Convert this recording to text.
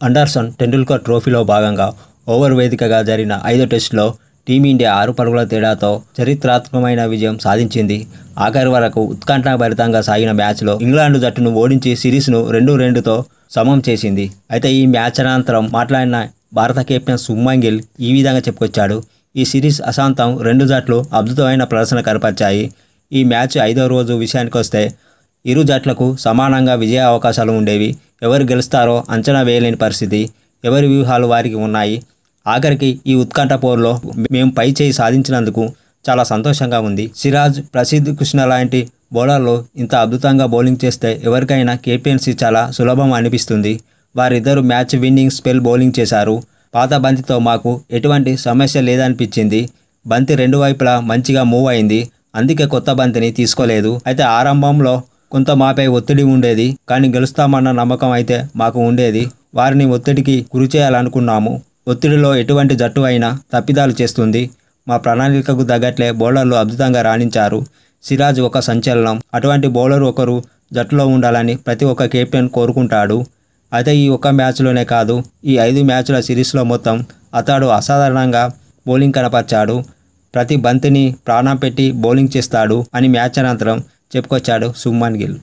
Anderson Tendulkar ట్రోఫీలో భాగంగా over వేదికగా జరిగిన 5వ టెస్టులో టీమిండియా 6 పరుగుల తేడాతో చరిత్రాత్మకమైన విజయం సాధించింది. ఆఖరి వరకు ఉత్కంఠభరితంగా సాగిన మ్యాచ్లో ఇంగ్లాండ్ జట్టును ఓడించి సిరీస్ను 2-2తో సమం చేసింది. అయితే ఈ మ్యాచ్ అనంతరం మాట్లాడిన భారత కెప్టెన్ శుభ్మన్ గిల్ ఈ విధంగా చెప్పుకొచ్చాడు. ఈ సిరీస్ అశాంతం 2 జట్లు అద్భుతమైన ప్రదర్శన కనపరిచాయి. ఈ మ్యాచ్ 5వ రోజు విషయానికొస్తే ఇరు జట్లకు సమానంగా విజయ అవకాశాలు ఉండేవి. ఎవరు గెలుస్తారో అంచనా వేయలేని పరిస్థితి. ఎవరి వ్యూహాలు వారికి ఉన్నాయి. ఆఖరికి ఈ ఉత్కంఠ పోరులో మేము పై చేయి సాధించినందుకు చాలా సంతోషంగా ఉంది. సిరాజ్, ప్రసిద్ధ్ కృష్ణ లాంటి బౌలర్లు ఇంత అద్భుతంగా బౌలింగ్ చేస్తే ఎవరికైనా కెప్టెన్సీ చాలా సులభం అనిపిస్తుంది. వారిద్దరూ మ్యాచ్ విన్నింగ్ స్పెల్ బౌలింగ్ చేశారు. పాత బంతితో మాకు ఎటువంటి సమస్య లేదనిపించింది. బంతి 2 వైపులా మంచిగా మూవ్ అయింది. అందుకే కొత్త బంతిని తీసుకోలేదు. అయితే ఆరంభంలో కొంత మాపై ఒత్తిడి ఉండేది. కానీ గెలుస్తామన్న నమ్మకం అయితే మాకు ఉండేది. వారిని ఒత్తిడికి గురి చేయాలనుకున్నాము. ఒత్తిడిలో ఎటువంటి జట్టు అయినా తప్పిదాలు చేస్తుంది. మా ప్రణాళికకు తగ్గట్లే బౌలర్లు అద్భుతంగా రాణించారు. సిరాజ్ ఒక సంచలనం. అటువంటి బౌలర్ ఒకరు జట్టులో ఉండాలని ప్రతి ఒక్క కెప్టెన్ కోరుకుంటాడు. అయితే ఈ ఒక్క మ్యాచ్లోనే కాదు, ఈ 5 మ్యాచ్ల సిరీస్లో మొత్తం అతడు అసాధారణంగా బౌలింగ్ కనపరిచాడు. ప్రతి బంతిని ప్రాణం పెట్టి బౌలింగ్ చేస్తాడు అని మ్యాచ్ అనంతరం చెప్పుకొచ్చాడు శుభ్మన్ గిల్.